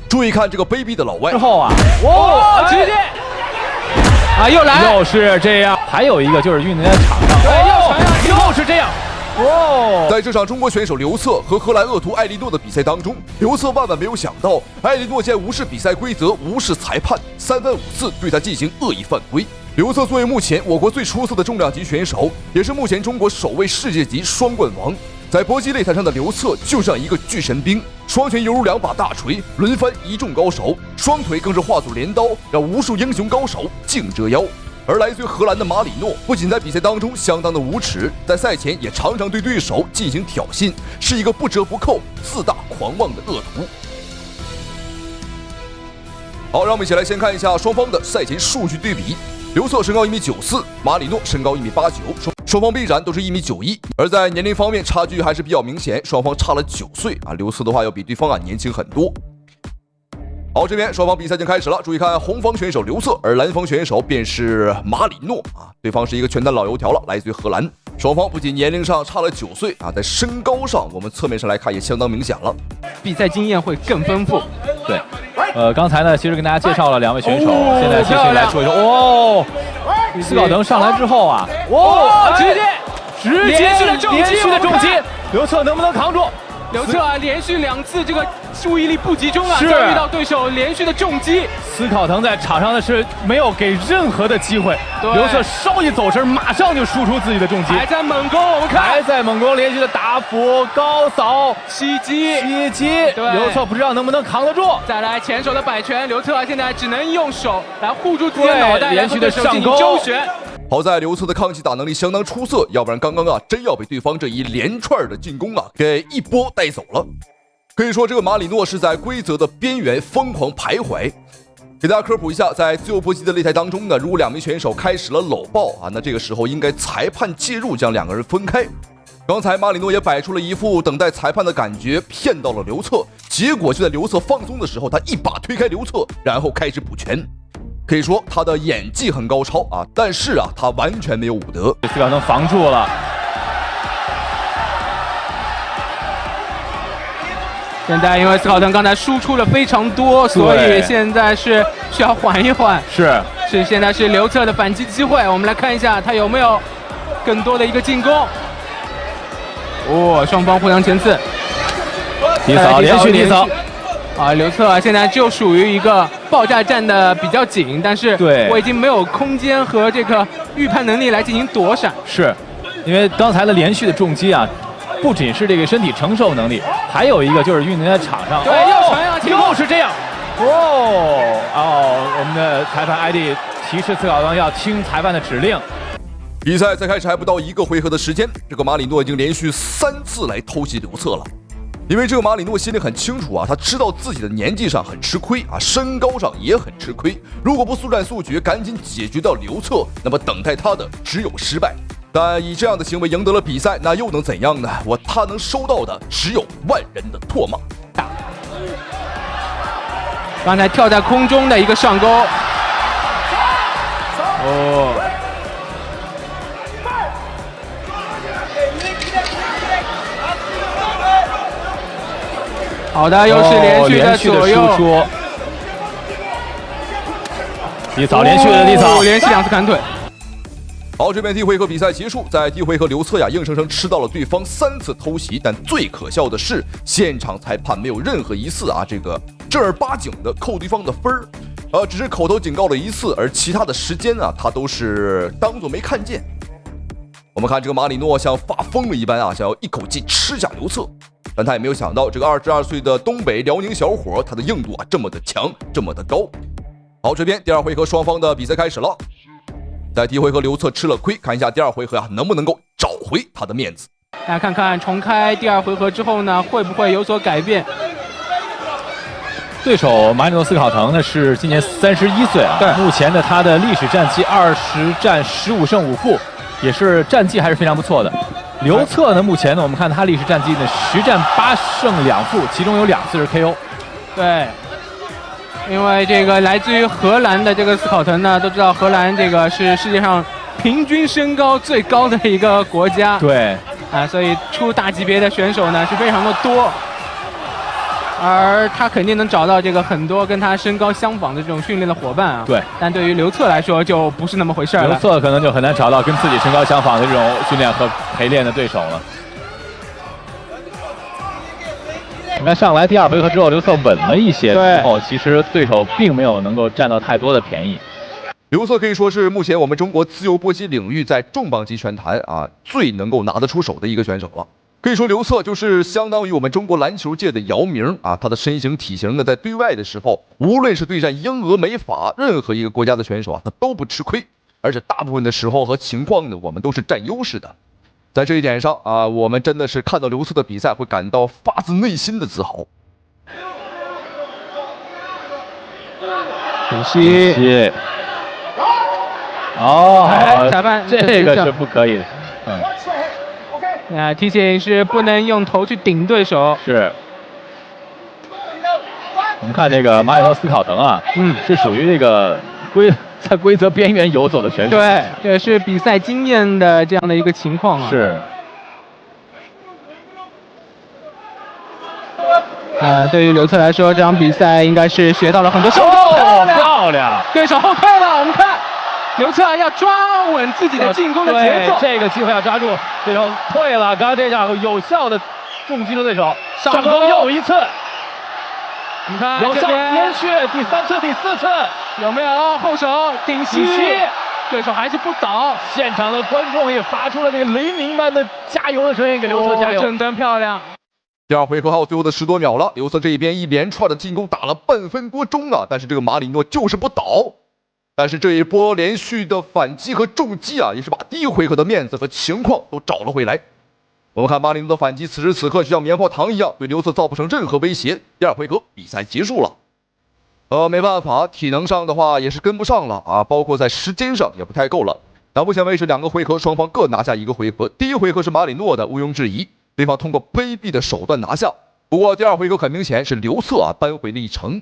注意看这个卑鄙的老外之后啊，直接又来，又是这样。还有一个就是运动员场上，又是这样。在这场中国选手刘策和荷兰恶徒埃莉诺的比赛当中，刘策万万没有想到，埃莉诺竟然无视比赛规则，无视裁判，三番五次对他进行恶意犯规。刘策作为目前我国最出色的重量级选手，也是目前中国首位世界级双冠王。在搏击擂台上的刘策就像一个巨神兵，双拳犹如两把大锤，轮番一众高手，双腿更是化作镰刀，让无数英雄高手竞折腰。而来自于荷兰的马里诺，不仅在比赛当中相当的无耻，在赛前也常常对对手进行挑衅，是一个不折不扣、自大狂妄的恶徒。好，让我们一起来先看一下双方的赛前数据对比。刘策身高1.94米，马里诺身高1.89米，双方臂展都是1.91米，而在年龄方面差距还是比较明显，双方差了9岁啊。刘策的话要比对方年轻很多。好，这边双方比赛已经开始了，注意看红方选手刘策，而蓝方选手便是马里诺啊，对方是一个全单老油条了，来自于荷兰。双方不仅年龄上差了9岁啊，在身高上我们侧面上来看也相当明显了，比赛经验会更丰富。对，刚才呢其实跟大家介绍了2位选手，现在继续来说一说。斯考滕上来之后啊，直接连续的重击，刘策能不能扛住？刘策连续2次这个注意力不集中啊，遭遇到对手连续的重击。斯考滕在场上的是没有给任何的机会，刘策稍一走神，马上就输出自己的重击，还在猛攻，我们看还在猛攻，连续的打斧、高扫、袭击，刘策不知道能不能扛得住。再来前手的摆拳，刘策现在只能用手来护住自己的脑袋，连续的上勾周旋。好在刘策的抗击打能力相当出色，要不然刚刚真要被对方这一连串的进攻给一波带走了。可以说这个马里诺是在规则的边缘疯狂徘徊。给大家科普一下，在自由搏击的擂台当中呢，如果2名选手开始了搂抱那这个时候应该裁判介入将2个人分开。刚才马里诺也摆出了一副等待裁判的感觉，骗到了刘策，结果就在刘策放松的时候，他一把推开刘策，然后开始补拳。可以说他的演技很高超但是他完全没有武德。斯考滕防住了。现在因为斯考滕刚才输出了非常多，所以现在是需要缓一缓。现在是刘策的反击机会，我们来看一下他有没有更多的一个进攻。双方互相前刺，低扫，连续低扫。刘策现在就属于一个报价站的比较紧，但是我已经没有空间和这个预判能力来进行躲闪。是因为刚才的连续的重击不仅是这个身体承受能力，还有一个就是运动员在场上又是这样。我们的裁判艾迪提示斯考滕要听裁判的指令。比赛才开始还不到1个回合的时间，这个马里诺已经连续3次来偷袭刘策了。因为这个马里诺心里很清楚他知道自己的年纪上很吃亏身高上也很吃亏。如果不速战速决，赶紧解决掉刘策，那么等待他的只有失败。但以这样的行为赢得了比赛，那又能怎样呢？他能收到的只有万人的唾骂。刚才跳在空中的一个上勾。好的，又是连续的左右。低扫，连续的低扫，连续2次砍腿。好，这边第1回合比赛结束，在第1回合刘策硬生生吃到了对方3次偷袭，但最可笑的是，现场裁判没有任何一次这个正儿八经的扣对方的分儿，只是口头警告了1次，而其他的时间他都是当作没看见。我们看这个马里诺像发疯了一般想要一口气吃下刘策，但他也没有想到这个22岁的东北辽宁小伙，他的硬度这么的强，这么的高。好，这边第2回合双方的比赛开始了。在第1回合刘策吃了亏，看一下第2回合能不能够找回他的面子。大家看看重开第2回合之后呢，会不会有所改变？对手马里诺斯考滕呢是今年31岁目前的他的历史战绩20战15胜5负，也是战绩还是非常不错的。刘策呢，目前呢我们看他历史战绩呢10战8胜2负，其中有2次是 KO。对。因为这个来自于荷兰的这个斯考滕呢，都知道荷兰这个是世界上平均身高最高的一个国家。对，所以出大级别的选手呢是非常的多。而他肯定能找到这个很多跟他身高相仿的这种训练的伙伴啊。对，但对于刘策来说就不是那么回事了。刘策可能就很难找到跟自己身高相仿的这种训练和陪练的对手了。你看上来第2回合之后，刘策稳了一些，之后其实对手并没有能够占到太多的便宜。刘策可以说是目前我们中国自由搏击领域在重磅级拳坛最能够拿得出手的一个选手了。可以说刘策就是相当于我们中国篮球界的姚明他的身形体型呢，在对外的时候，无论是对战英俄美法任何一个国家的选手他都不吃亏，而且大部分的时候和情况呢，我们都是占优势的。在这一点上我们真的是看到刘策的比赛会感到发自内心的自豪。可惜。裁判这个是不可以的。提醒是不能用头去顶对手。是。我们看这个马里诺斯考滕是属于这个在规则边缘游走的选手。对，这是比赛经验的这样的一个情况啊。是。对于刘策来说，这场比赛应该是学到了很多。漂亮！对手后退了，我们看。刘策要抓稳自己的进攻的节奏，这个机会要抓住。对手退了，刚刚这下有效的重击了对手，上攻又一次。你看，有效连续第3次、第4次，有没有后手顶膝？对手还是不倒。现场的观众也发出了这个雷鸣般的加油的声音，给刘策加油！真漂亮。第2回合还有最后的10多秒了，刘策这一边一连串的进攻打了半分多钟但是这个马里诺就是不倒。但是这一波连续的反击和重击也是把第1回合的面子和情况都找了回来。我们看马里诺的反击，此时此刻就像棉花糖一样，对刘策造不成任何威胁。第2回合比赛结束了。没办法，体能上的话也是跟不上了包括在时间上也不太够了。到目前为止2个回合双方各拿下1个回合，第1回合是马里诺的毋庸置疑，对方通过卑鄙的手段拿下。不过第2回合很明显是刘策扳回了一城。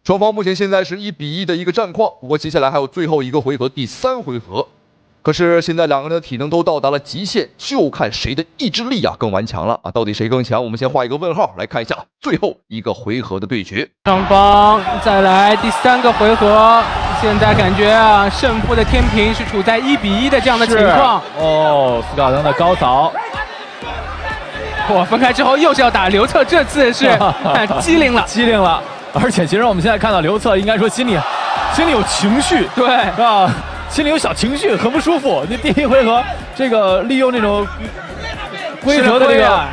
双方目前现在是1比1的一个战况，不过接下来还有最后1个回合，第3回合。可是现在2个人的体能都到达了极限，就看谁的意志力更顽强了到底谁更强？我们先画一个问号，来看一下最后1个回合的对决。双方再来第3个回合，现在感觉胜负的天平是处在1比1的这样的情况。斯考滕的高扫。分开之后又是要打刘策，这次是机灵了。而且其实我们现在看到刘策应该说心里有情绪，对心里有小情绪，很不舒服。你第1回合这个利用这种规则的这个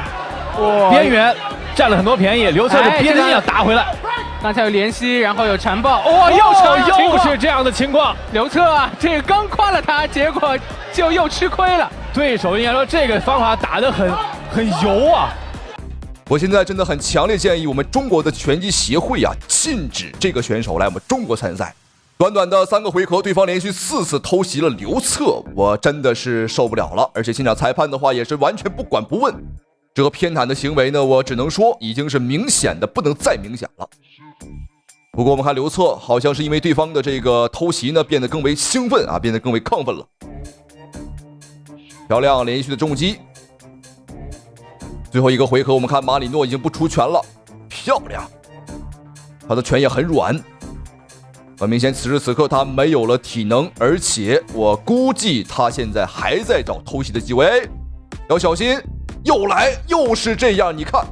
边缘占了很多便宜，刘策的边线要打回来。刚才有连吸，然后有缠抱，又是这样的情况。刘策这个刚夸了他，结果就又吃亏了。对手应该说这个方法打得很油我现在真的很强烈建议我们中国的拳击协会禁止这个选手来我们中国参赛。短短的3个回合，对方连续4次偷袭了刘策，我真的是受不了了。而且现场裁判的话也是完全不管不问，这个偏袒的行为呢，我只能说已经是明显的不能再明显了。不过我们看刘策好像是因为对方的这个偷袭呢，变得更为兴奋变得更为亢奋了。漂亮，连续的重击。最后1个回合，我们看马里诺已经不出拳了，漂亮，他的拳也很软。很明显，此时此刻他没有了体能，而且我估计他现在还在找偷袭的机会，要小心。又来，又是这样，你看，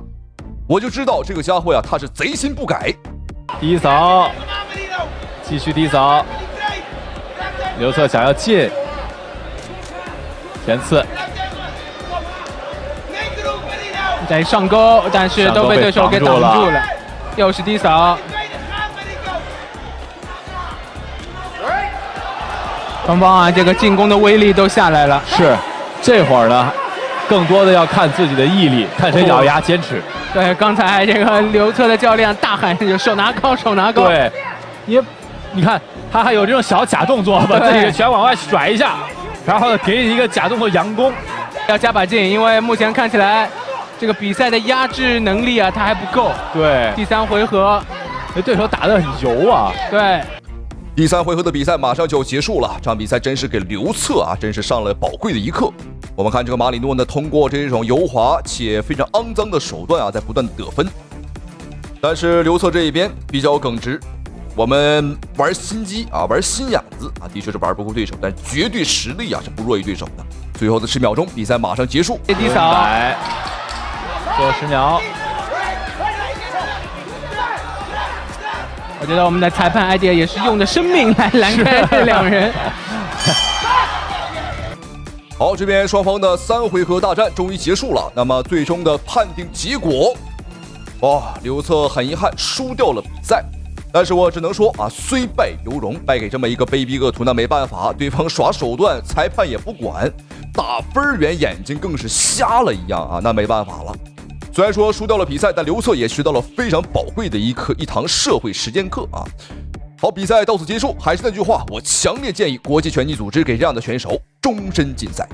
我就知道这个家伙他是贼心不改。低扫，继续低扫，刘策想要进，前刺。在上钩，但是都被对手给挡住了。又是低扫。双方这个进攻的威力都下来了。是，这会儿呢，更多的要看自己的毅力，看谁咬牙坚持。对，刚才这个刘策的教练大喊“手拿高，手拿高”。对，你看他还有这种小假动作，把自己的拳往外甩一下，然后给你一个假动作佯攻。要加把劲，因为目前看起来这个比赛的压制能力他还不够。对，第3回合，对手打得很油对。第3回合的比赛马上就要结束了，这场比赛真是给刘策真是上了宝贵的一课。我们看这个马里诺呢，通过这种油滑且非常肮脏的手段在不断的得分。但是刘策这一边比较耿直，我们玩心机啊，玩心眼子啊，的确是玩不过对手，但绝对实力啊是不弱于对手的。最后的10秒钟，比赛马上结束。低扫，最后10秒。我觉得我们的裁判 idea 也是用的生命来拦开这2人。好，这边双方的3回合大战终于结束了。那么最终的判定结果，刘策很遗憾输掉了比赛。但是我只能说啊，虽败犹荣，败给这么一个卑鄙恶徒那没办法，对方耍手段，裁判也不管，打分员眼睛更是瞎了一样啊，那没办法了。虽然说输掉了比赛，但刘策也学到了非常宝贵的一堂社会实践课啊。好，比赛到此结束。还是那句话，我强烈建议国际拳击组织给这样的选手终身禁赛。